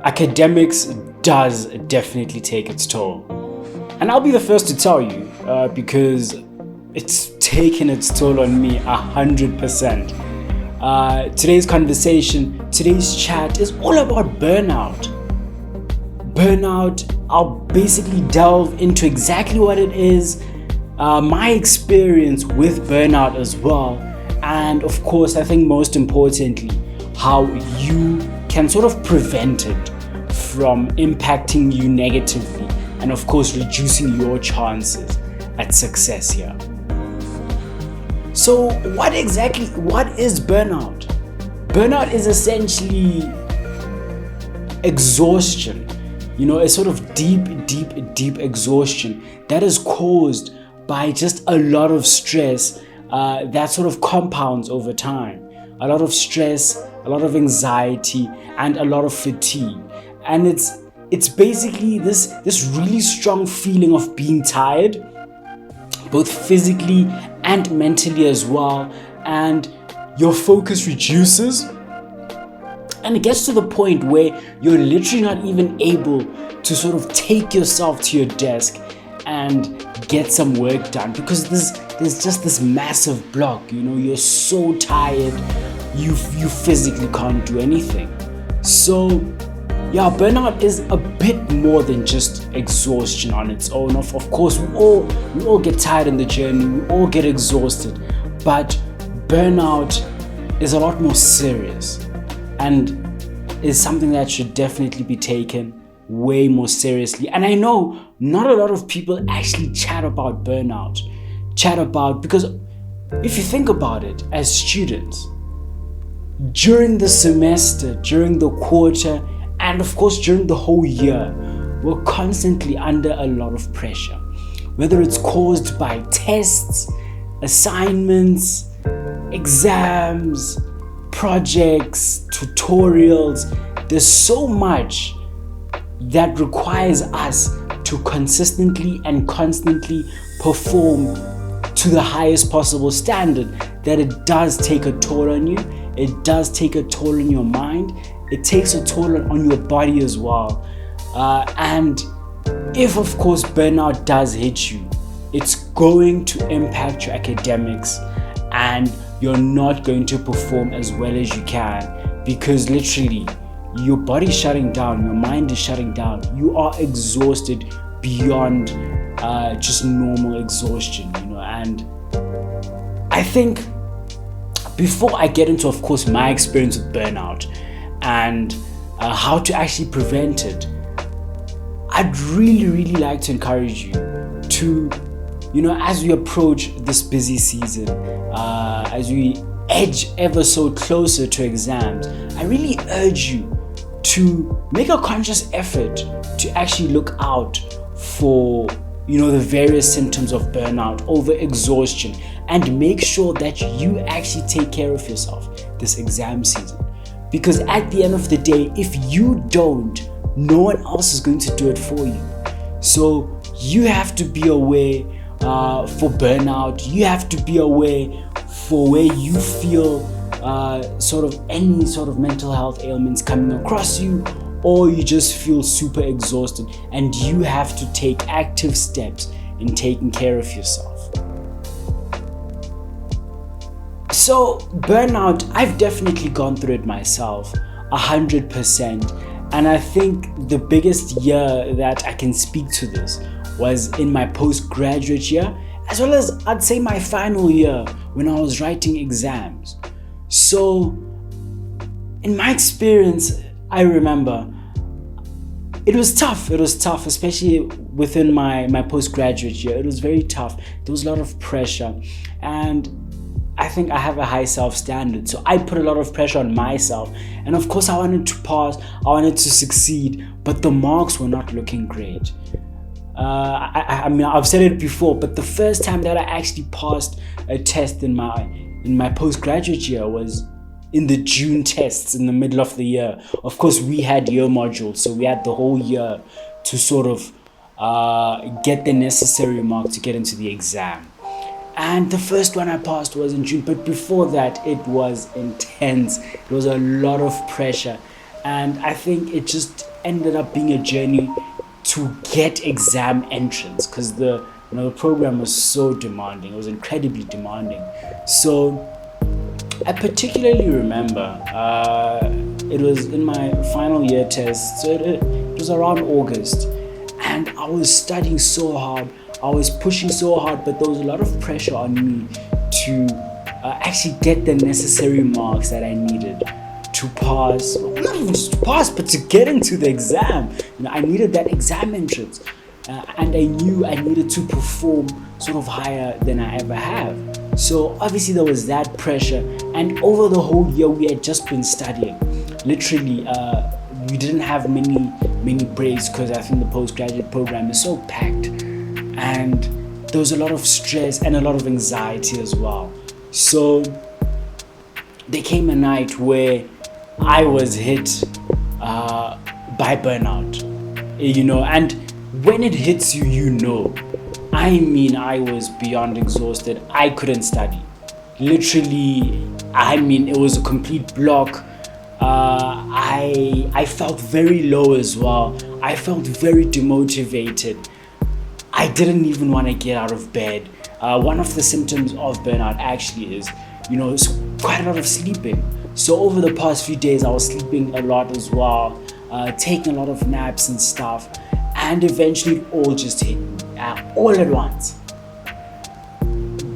Academics does definitely take its toll. And I'll be the first to tell you, because it's taken its toll on me 100%. Today's conversation, today's chat is all about burnout. I'll basically delve into exactly what it is, my experience with burnout as well, and of course, I think most importantly, how you can sort of prevent it from impacting you negatively, and of course, reducing your chances at success here. So what is burnout? Burnout is essentially exhaustion, a sort of deep exhaustion that is caused by just a lot of stress that sort of compounds over time. A lot of stress, a lot of anxiety, and a lot of fatigue. And it's basically this really strong feeling of being tired, both physically and mentally as well, and your focus reduces, and it gets to the point where you're literally not even able to sort of take yourself to your desk and get some work done, because there's just this massive block. You're so tired, you physically can't do anything. So yeah, burnout is a bit more than just exhaustion on its own. Of course, we all get tired in the journey, we all get exhausted, but burnout is a lot more serious and is something that should definitely be taken way more seriously. And I know not a lot of people actually chat about burnout, because if you think about it, as students, during the semester, during the quarter, and of course during the whole year, we're constantly under a lot of pressure, whether it's caused by tests, assignments, exams, projects, tutorials. There's so much that requires us to consistently and constantly perform to the highest possible standard, that it does take a toll on you. It does take a toll on your mind. It takes a toll on your body as well. And if, of course, burnout does hit you, it's going to impact your academics, and you're not going to perform as well as you can, because literally your body's shutting down, your mind is shutting down. You are exhausted beyond just normal exhaustion, and I think before I get into, of course, my experience with burnout and how to actually prevent it, I'd really like to encourage you to, as we approach this busy season, as we edge ever so closer to exams, I really urge you to make a conscious effort to actually look out for the various symptoms of burnout, over exhaustion, and make sure that you actually take care of yourself this exam season. Because at the end of the day, if you don't, no one else is going to do it for you. So you have to be aware for burnout. You have to be aware for where you feel sort of any sort of mental health ailments coming across you, or you just feel super exhausted, and you have to take active steps in taking care of yourself. So burnout, I've definitely gone through it myself, 100%. And I think the biggest year that I can speak to this was in my postgraduate year, as well as I'd say my final year when I was writing exams. So in my experience, I remember it was tough, especially within my postgraduate year. It was very tough. There was a lot of pressure, and I think I have a high self-standard, so I put a lot of pressure on myself. And of course, I wanted to pass, I wanted to succeed, but the marks were not looking great. I mean, I've said it before, but the first time that I actually passed a test in my postgraduate year was in the June tests in the middle of the year. Of course, we had year modules, so we had the whole year to sort of get the necessary mark to get into the exam. And the first one I passed was in June, but before that it was intense. It was a lot of pressure, and I think it just ended up being a journey to get exam entrance, because the program was so demanding. It was incredibly demanding. So I particularly remember it was in my final year test, so it was around August, and I was studying so hard. I was pushing so hard, but there was a lot of pressure on me to actually get the necessary marks that I needed to pass. Not even just to pass, but to get into the exam. I needed that exam entrance, and I knew I needed to perform sort of higher than I ever have. So obviously there was that pressure, and over the whole year we had just been studying. Literally, we didn't have many breaks, because I think the postgraduate program is so packed. And there was a lot of stress and a lot of anxiety as well. So there came a night where I was hit by burnout, and when it hits you, I was beyond exhausted. I couldn't study. Literally, it was a complete block. I felt very low as well. I felt very demotivated. I didn't even want to get out of bed. One of the symptoms of burnout actually is, it's quite a lot of sleeping. So over the past few days, I was sleeping a lot as well, taking a lot of naps and stuff, and eventually it all just hit me all at once.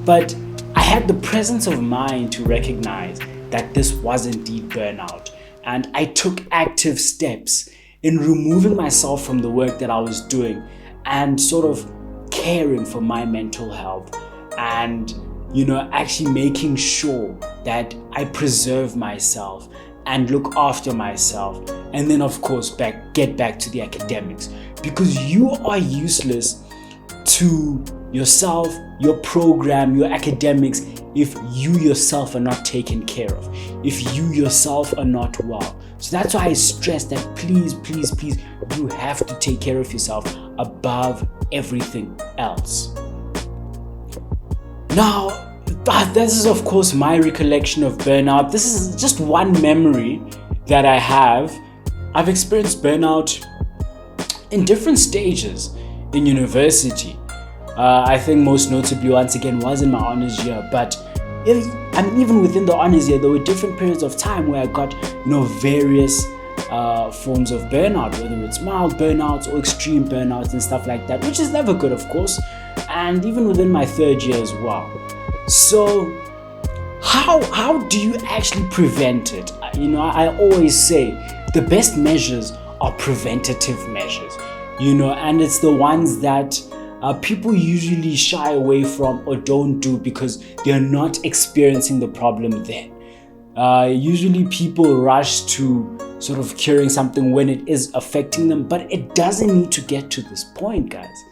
But I had the presence of mind to recognize that this was indeed burnout, and I took active steps in removing myself from the work that I was doing and sort of caring for my mental health, and actually making sure that I preserve myself and look after myself, and then of course get back to the academics, because you are useless to yourself, your program, your academics, if you yourself are not taken care of, if you yourself are not well. So that's why I stress that please, you have to take care of yourself above everything else. Now, this is of course my recollection of burnout. This is just one memory that I have. I've experienced burnout in different stages in university. I think most notably, once again, was in my honors year, but even within the honors year, there were different periods of time where I got various forms of burnout, whether it's mild burnouts or extreme burnouts and stuff like that, which is never good, of course, and even within my third year as well. So how do you actually prevent it? I always say the best measures are preventative measures, and it's the ones that people usually shy away from or don't do because they're not experiencing the problem then. Usually people rush to sort of curing something when it is affecting them, but it doesn't need to get to this point, guys.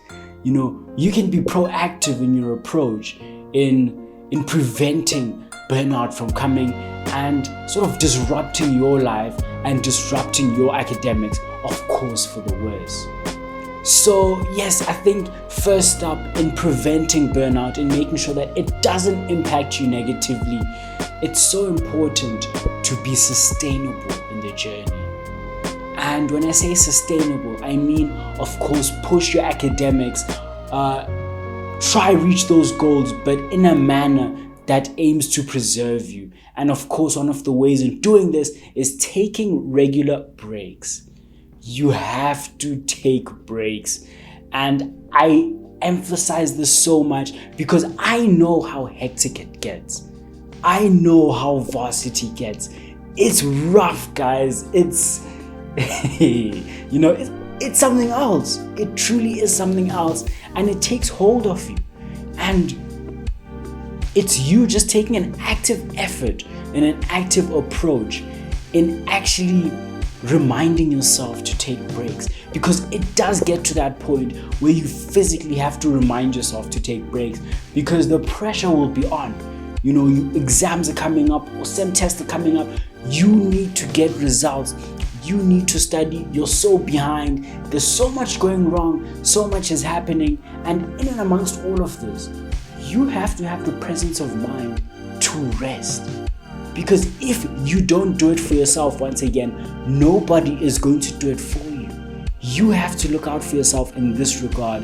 You can be proactive in your approach in preventing burnout from coming and sort of disrupting your life and disrupting your academics, of course, for the worse. So yes, I think first up, in preventing burnout and making sure that it doesn't impact you negatively, it's so important to be sustainable in the journey. And when I say sustainable, I mean, of course, push your academics, try reach those goals, but in a manner that aims to preserve you. And of course, one of the ways in doing this is taking regular breaks. You have to take breaks. And I emphasize this so much because I know how hectic it gets. I know how varsity gets. It's rough, guys. It's it's something else. It truly is something else, and it takes hold of you. And it's you just taking an active effort and an active approach in actually reminding yourself to take breaks, because it does get to that point where you physically have to remind yourself to take breaks because the pressure will be on. Exams are coming up or some tests are coming up. You need to get results you need to study, you're so behind, there's so much going wrong, so much is happening, and in and amongst all of this, you have to have the presence of mind to rest. Because if you don't do it for yourself, once again, nobody is going to do it for you. You have to look out for yourself in this regard.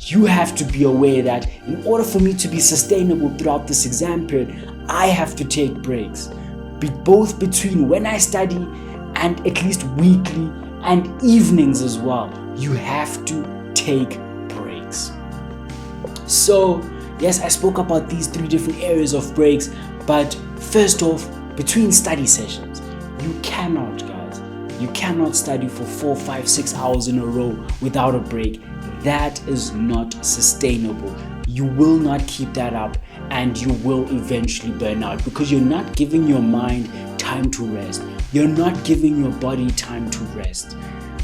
You have to be aware that in order for me to be sustainable throughout this exam period, I have to take breaks. Both between when I study and at least weekly and evenings as well. You have to take breaks. So, yes, I spoke about these 3 different areas of breaks, but first off, between study sessions, you cannot study for 4, 5, 6 hours in a row without a break. That is not sustainable. You will not keep that up, and you will eventually burn out because you're not giving your mind time to rest. You're not giving your body time to rest.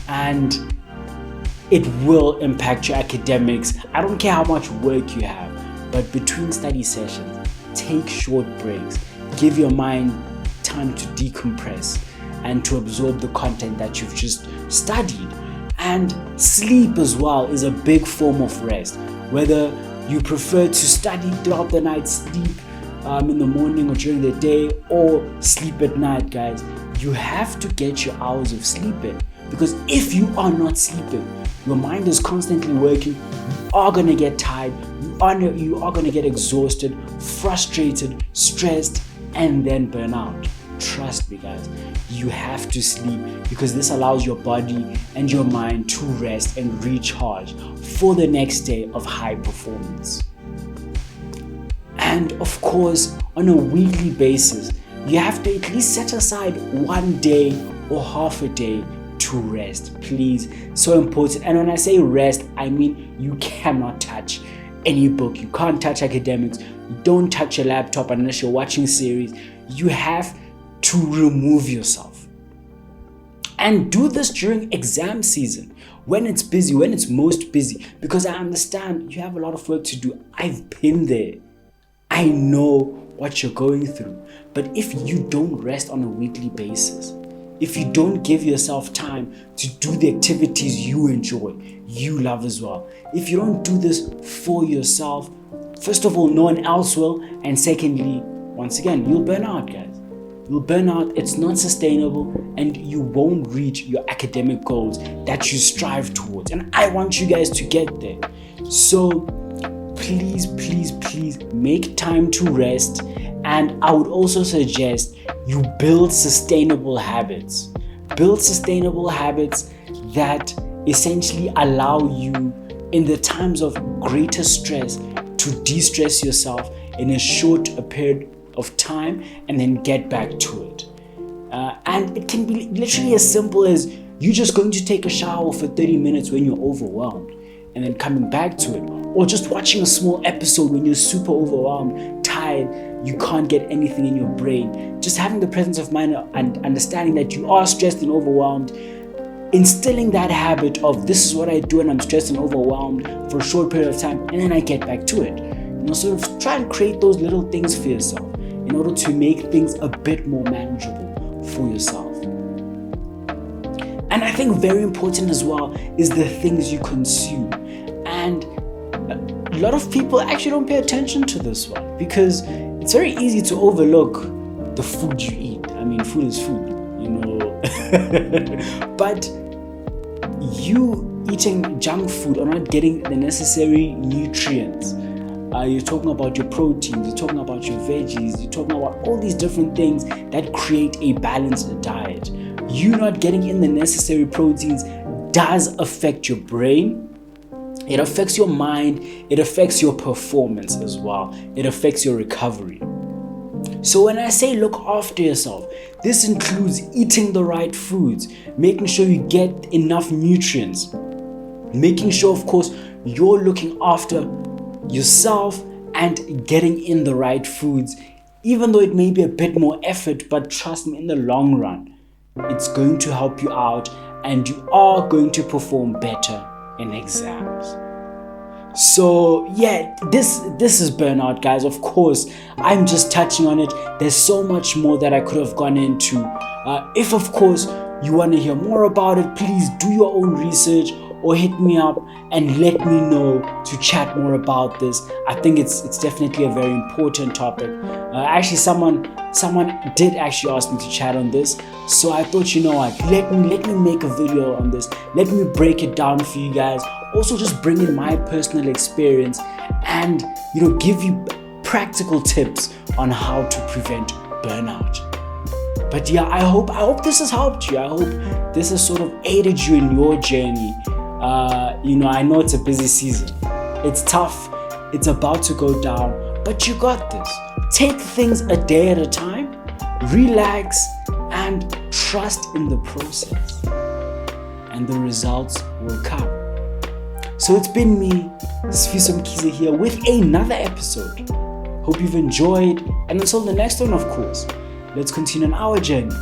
And it will impact your academics. I don't care how much work you have, but between study sessions, take short breaks. Give your mind time to decompress and to absorb the content that you've just studied. And sleep as well is a big form of rest. Whether you prefer to study throughout the night, sleep in the morning or during the day, or sleep at night, guys, you have to get your hours of sleep in. Because if you are not sleeping, your mind is constantly working, you are going to get tired, you are going to get exhausted, frustrated, stressed, and then burn out. Trust me, guys, you have to sleep because this allows your body and your mind to rest and recharge for the next day of high performance. And of course, on a weekly basis, you have to at least set aside 1 day or half a day to rest. Please, so important. And when I say rest, I mean you cannot touch any book. You can't touch academics. You don't touch your laptop unless you're watching series. You have to remove yourself. And do this during exam season, when it's busy, when it's most busy, because I understand you have a lot of work to do. I've been there. I know what you're going through. But if you don't rest on a weekly basis, if you don't give yourself time to do the activities you enjoy, you love as well, if you don't do this for yourself, first of all, no one else will. And secondly, once again, you'll burn out, guys. You'll burn out, it's not sustainable, and you won't reach your academic goals that you strive towards. And I want you guys to get there. So please make time to rest. And I would also suggest you build sustainable habits. Build sustainable habits that essentially allow you in the times of greater stress to de-stress yourself in a short period of time and then get back to it. And it can be literally as simple as you just going to take a shower for 30 minutes when you're overwhelmed and then coming back to it, or just watching a small episode when you're super overwhelmed, tired, you can't get anything in your brain. Just having the presence of mind and understanding that you are stressed and overwhelmed, instilling that habit of this is what I do when I'm stressed and overwhelmed for a short period of time, and then I get back to it. Sort of try and create those little things for yourself in order to make things a bit more manageable for yourself. And I think very important as well is the things you consume. And a lot of people actually don't pay attention to this one because it's very easy to overlook the food you eat. I mean, food is food, but you eating junk food or not getting the necessary nutrients. You're talking about your proteins, you're talking about your veggies, you're talking about all these different things that create a balanced diet. You not getting in the necessary proteins does affect your brain, it affects your mind, it affects your performance as well, it affects your recovery. So when I say look after yourself, this includes eating the right foods, making sure you get enough nutrients, making sure, of course, you're looking after yourself and getting in the right foods, even though it may be a bit more effort, but trust me, in the long run, it's going to help you out and you are going to perform better in exams. So yeah, this is burnout, guys. Of course, I'm just touching on it. There's so much more that I could have gone into. If, of course, you want to hear more about it, please do your own research or hit me up and let me know to chat more about this. I think it's definitely a very important topic. Actually, someone did actually ask me to chat on this, so I thought, you know what, let me make a video on this. Let me break it down for you guys. Also, just bring in my personal experience and, you know, give you practical tips on how to prevent burnout. But yeah, I hope this has helped you. I hope this has sort of aided you in your journey. You know, I know it's a busy season. It's tough. It's about to go down, but you got this. Take things a day at a time, relax, and trust in the process. And the results will come. So it's been me, Sifiso Mkhize here with another episode. Hope you've enjoyed, and until the next one, of course, let's continue on our journey